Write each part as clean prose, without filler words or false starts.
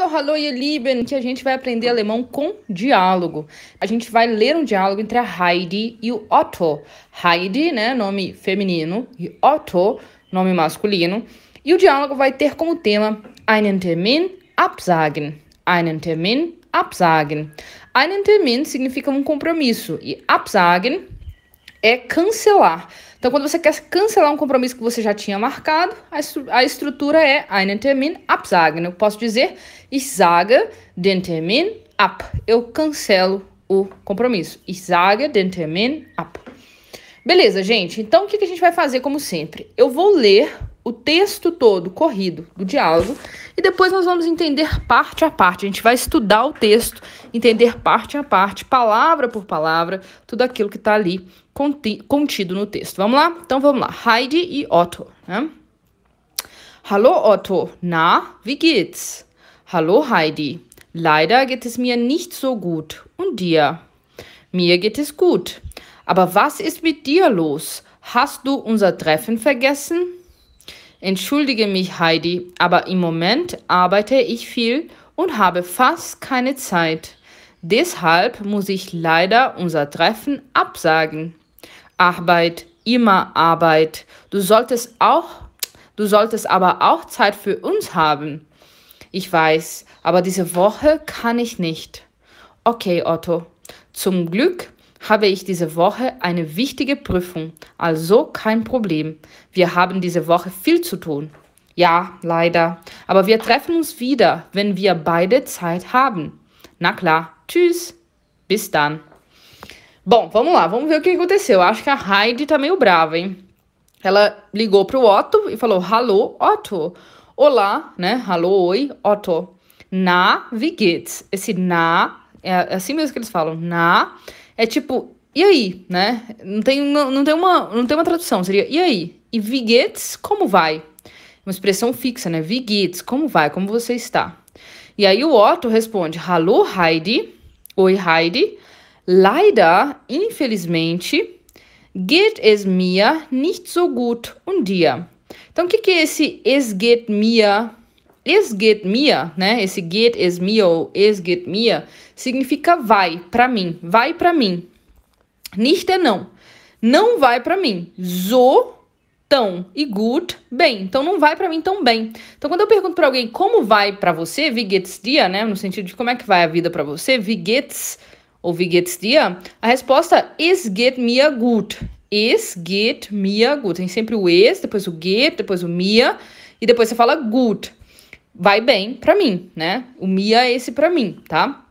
Hallo, ihr Lieben, que a gente vai aprender alemão com diálogo. A gente vai ler um diálogo entre a Heidi e o Otto. Heidi, né, nome feminino, e Otto, nome masculino. E o diálogo vai ter como tema einen Termin absagen. Einen Termin absagen. Einen Termin significa um compromisso e absagen é cancelar. Então, quando você quer cancelar um compromisso que você já tinha marcado, a estrutura é einen Termin absagen. Eu posso dizer, ich sage den Termin ab. Eu cancelo o compromisso. Ich sage den Termin ab. Beleza, gente. Então, o que a gente vai fazer como sempre? Eu vou ler o texto todo corrido do diálogo e depois nós vamos entender parte a parte. A gente vai estudar o texto, entender parte a parte, palavra por palavra, tudo aquilo que está ali contido no texto. Vamos lá? Então vamos lá. Heidi e Otto. Né? Hallo Otto, na, wie geht's? Hallo Heidi, leider geht es mir nicht so gut. Und dir? Mir geht es gut. Aber was ist mit dir los? Hast du unser Treffen vergessen? Entschuldige mich, Heidi, aber im Moment arbeite ich viel und habe fast keine Zeit. Deshalb muss ich leider unser Treffen absagen. Arbeit, immer Arbeit. Du solltest aber auch Zeit für uns haben. Ich weiß, aber diese Woche kann ich nicht. Okay, Otto. Zum Glück habe ich diese Woche eine wichtige Prüfung, also kein Problem. Wir haben diese Woche viel zu tun. Ja, leider. Aber wir treffen uns wieder, wenn wir beide Zeit haben. Na klar. Tschüss. Bis dann. Bom, vamos lá. Vamos ver o que aconteceu. Acho que a Heidi tá meio brava, hein? Ela ligou pro Otto e falou, Hallo, Otto. Olá, né? Hallo, oi, Otto. Na, wie geht's? Esse na, é assim mesmo que eles falam. Na é tipo, e aí, né? Não tem uma tradução, seria e aí? E wie geht's, como vai? Uma expressão fixa, né? Wie geht's, como vai, como você está? E aí o Otto responde, Hallo Heidi, oi Heidi, leider, infelizmente, geht es mir nicht so gut und dir? Então o que é esse es geht mir? Es geht mir, né? Esse geht es mir ou es geht mir significa vai pra mim, vai pra mim. Nicht é não. Não vai pra mim. So, tão e gut, bem. Então não vai pra mim tão bem. Então quando eu pergunto pra alguém como vai pra você, wie geht's dir, né? No sentido de como é que vai a vida pra você, wie geht's ou wie geht's dir, a resposta es geht mir gut. Es geht mir gut. Tem sempre o es, depois o geht, depois o mir e depois você fala gut. Vai bem pra mim, né? O mir é esse pra mim, tá?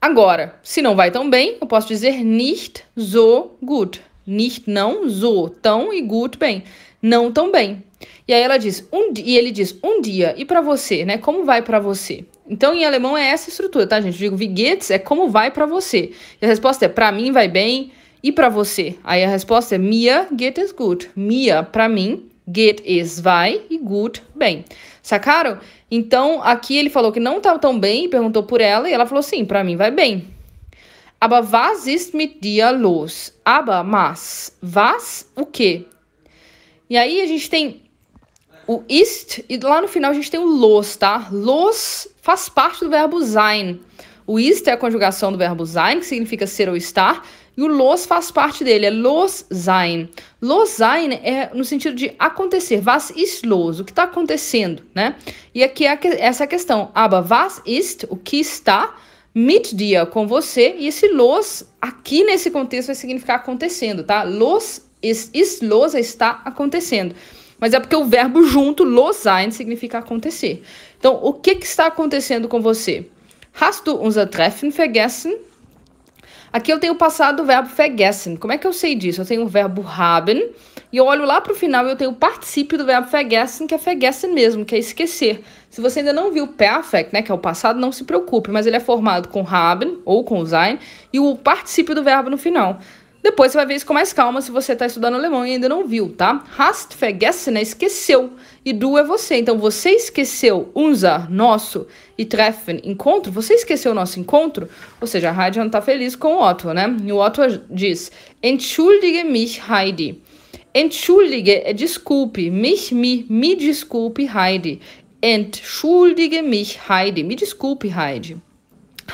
Agora, se não vai tão bem, eu posso dizer nicht so gut. Nicht não, so, tão e gut, bem. Não tão bem. E aí ela diz, ele diz, dia. E pra você, né? Como vai pra você? Então, em alemão é essa estrutura, tá, gente? Eu digo, wie geht's é como vai pra você. E a resposta é, pra mim vai bem. E pra você? Aí a resposta é, mir geht es gut. Mir, pra mim, geht es, vai, e gut, bem. Sacaram? Então, aqui ele falou que não tá tão bem, perguntou por ela, e ela falou, sim, pra mim vai bem. Aber was ist mit dir los? Aber, mas, was, o quê? E aí a gente tem o ist, e lá no final a gente tem o los, tá? Los faz parte do verbo sein. O ist é a conjugação do verbo sein, que significa ser ou estar, e o los faz parte dele, é los sein. Los sein é no sentido de acontecer. Was ist los? O que está acontecendo, né? E aqui é essa questão. Aber was ist? O que está mit dir? Com você. E esse los, aqui nesse contexto, vai significar acontecendo, tá? Los ist los, está acontecendo. Mas é porque o verbo junto, los sein, significa acontecer. Então, o que está acontecendo com você? Hast du unser Treffen vergessen? Aqui eu tenho o passado do verbo vergessen. Como é que eu sei disso? Eu tenho o verbo haben e eu olho lá para o final e eu tenho o particípio do verbo vergessen, que é vergessen mesmo, que é esquecer. Se você ainda não viu o perfect, né, que é o passado, não se preocupe, mas ele é formado com haben ou com sein e o particípio do verbo no final. Depois você vai ver isso com mais calma se você está estudando alemão e ainda não viu, tá? Hast vergessen é esqueceu e du é você. Então, você esqueceu unser, nosso, e treffen, encontro. Você esqueceu o nosso encontro? Ou seja, a Heidi não está feliz com o Otto, né? E o Otto diz, entschuldige mich, Heidi. Entschuldige é desculpe, me desculpe, Heidi. Entschuldige mich, Heidi. Me desculpe, Heidi.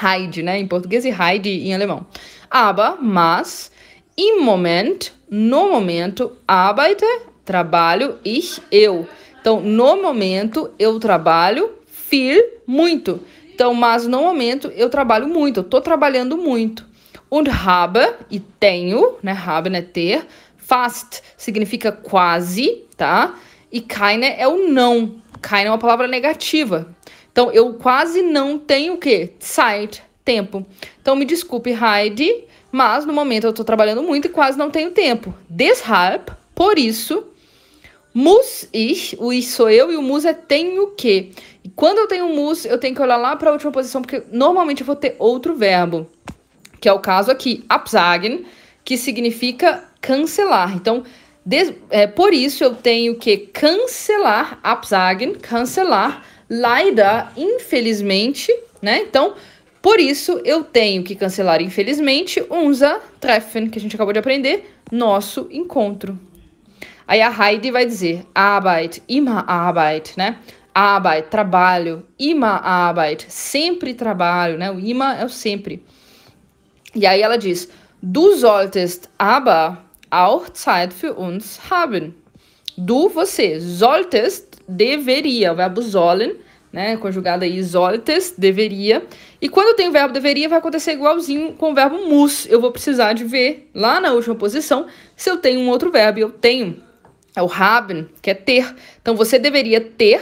Heidi, né, em português, e Heidi em alemão. Aber, mas, im Moment, no momento, arbeite, trabalho, eu. Então, no momento, eu trabalho, viel, muito. Então, mas no momento, eu trabalho muito, eu tô trabalhando muito. Und habe, e tenho, né, habe, né, ter. Fast significa quase, tá? E keine é o não. Keine é uma palavra negativa. Então, eu quase não tenho o quê? Zeit, tempo. Então, me desculpe, Heidi, mas no momento eu tô trabalhando muito e quase não tenho tempo. Deshalb, por isso, muss ich, o ich sou eu e o muss é tenho que. E quando eu tenho muss, eu tenho que olhar lá para a última posição, porque normalmente eu vou ter outro verbo, que é o caso aqui, absagen, que significa cancelar. Então, por isso eu tenho que cancelar, absagen, cancelar, leider, infelizmente, né? Então, por isso eu tenho que cancelar, infelizmente, unser Treffen, que a gente acabou de aprender, nosso encontro. Aí a Heidi vai dizer, Arbeit, immer Arbeit, né? Arbeit, trabalho, immer Arbeit, sempre trabalho, né? O immer é o sempre. E aí ela diz, du solltest aber auch Zeit für uns haben. Du, você, solltest, deveria, o verbo sollen, né, conjugado aí, solltest, deveria. E quando eu tenho o verbo deveria, vai acontecer igualzinho com o verbo muss. Eu vou precisar de ver, lá na última posição, se eu tenho um outro verbo. Eu tenho, é o haben, que é ter. Então, você deveria ter.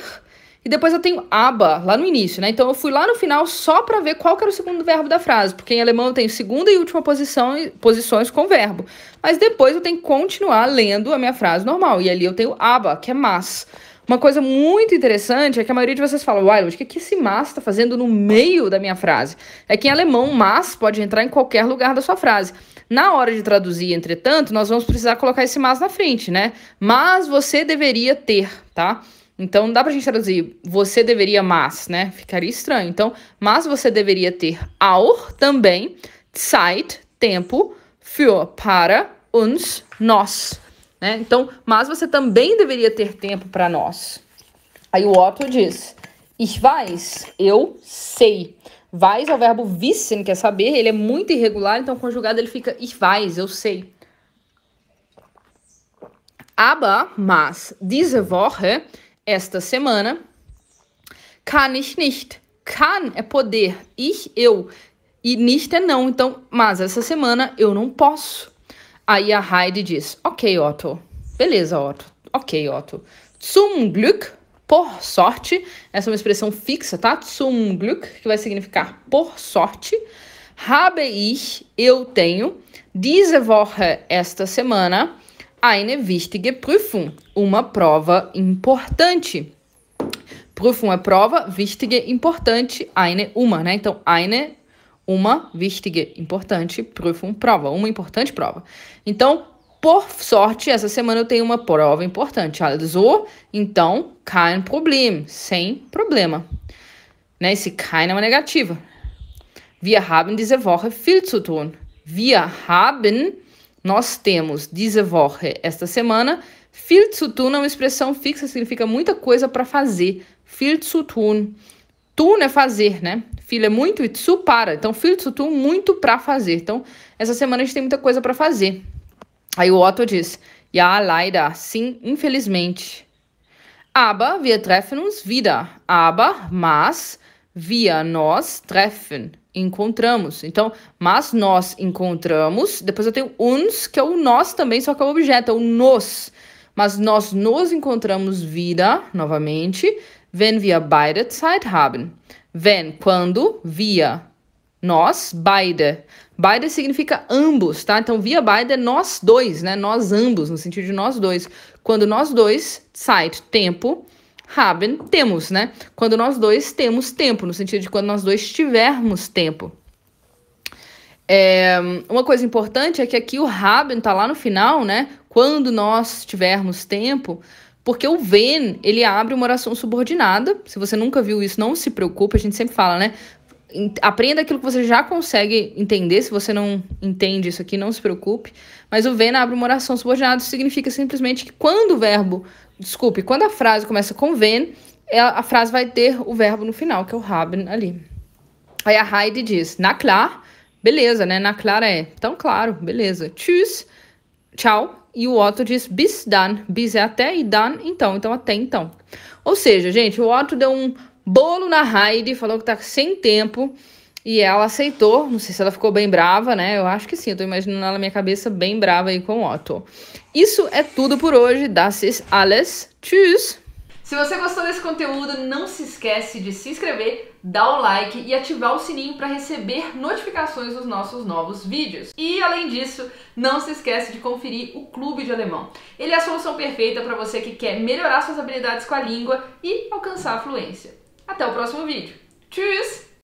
E depois eu tenho aber, lá no início, né? Então, eu fui lá no final só para ver qual que era o segundo verbo da frase. Porque em alemão eu tenho segunda e última posições com verbo. Mas depois eu tenho que continuar lendo a minha frase normal. E ali eu tenho aber, que é mas. Uma coisa muito interessante é que a maioria de vocês fala, uai, o que esse mas está fazendo no meio da minha frase? É que em alemão, mas pode entrar em qualquer lugar da sua frase. Na hora de traduzir, entretanto, nós vamos precisar colocar esse mas na frente, né? Mas você deveria ter, tá? Então, não dá pra gente traduzir você deveria mas, né? Ficaria estranho. Então, mas você deveria ter auch, também, Zeit, tempo, für, para, uns, nós. Né? Então, mas você também deveria ter tempo para nós. Aí o Otto diz, ich weiß, eu sei. Weiß é o verbo wissen, que é saber, ele é muito irregular, então conjugado ele fica ich weiß, eu sei. Aber, mas, diese Woche, esta semana, kann ich nicht. Kann é poder, ich, eu, e nicht é não. Então, mas essa semana eu não posso. Aí a Heidi diz, ok, Otto. Beleza, Otto. Ok, Otto. Zum Glück, por sorte. Essa é uma expressão fixa, tá? Zum Glück, que vai significar por sorte. Habe ich, eu tenho, diese Woche, esta semana, eine wichtige Prüfung, uma prova importante. Prüfung é prova, wichtige, importante, eine, uma, né? Então, eine, uma, wichtige, importante, Prüfung, prova, uma importante prova. Então, por sorte, essa semana eu tenho uma prova importante. Also, então, kein Problem, sem problema. Né? Esse kein é uma negativa. Wir haben diese Woche viel zu tun. Wir haben, nós temos, diese Woche, esta semana, viel zu tun é uma expressão fixa, significa muita coisa para fazer. Viel zu tun. Tun é fazer, né? Viel é muito e zu para. Então, viel zu tun, muito para fazer. Então, essa semana a gente tem muita coisa para fazer. Aí o Otto diz, ja, leider, sim, infelizmente. Aber wir treffen uns wieder. Aber, mas, wir, nós, treffen, encontramos. Então, mas nós encontramos. Depois eu tenho uns, que é o nós também, só que é o objeto, é o nos. Mas nós nos encontramos wieder, novamente, wenn wir beide Zeit haben. Wenn, quando, wir, nós, beide. Beide significa ambos, tá? Então, wir beide é nós dois, né? Nós ambos, no sentido de nós dois. Quando nós dois, Zeit, tempo, haben, temos, né? Quando nós dois temos tempo, no sentido de quando nós dois tivermos tempo. Uma coisa importante é que aqui o haben tá lá no final, né? Quando nós tivermos tempo, porque o wenn, ele abre uma oração subordinada. Se você nunca viu isso, não se preocupe, a gente sempre fala, né? Aprenda aquilo que você já consegue entender. Se você não entende isso aqui, não se preocupe. Mas o when abre uma oração subordinada. Isso significa simplesmente que quando a frase começa com when, a frase vai ter o verbo no final, que é o haben ali. Aí a Heidi diz, na klar, beleza, né? Na klar é, tão claro, beleza. Tschüss, tchau. E o Otto diz bis dann. Bis é até e dann, então. Então até então. Ou seja, gente, o Otto deu um bolo na Heidi, falou que tá sem tempo. E ela aceitou. Não sei se ela ficou bem brava, né? Eu acho que sim. Eu tô imaginando ela na minha cabeça bem brava aí com o Otto. Isso é tudo por hoje. Das ist alles. Tschüss! Se você gostou desse conteúdo, não se esquece de se inscrever, dar o like e ativar o sininho para receber notificações dos nossos novos vídeos. E além disso, não se esquece de conferir o Clube de Alemão. Ele é a solução perfeita para você que quer melhorar suas habilidades com a língua e alcançar a fluência. Até o próximo vídeo. Tschüss!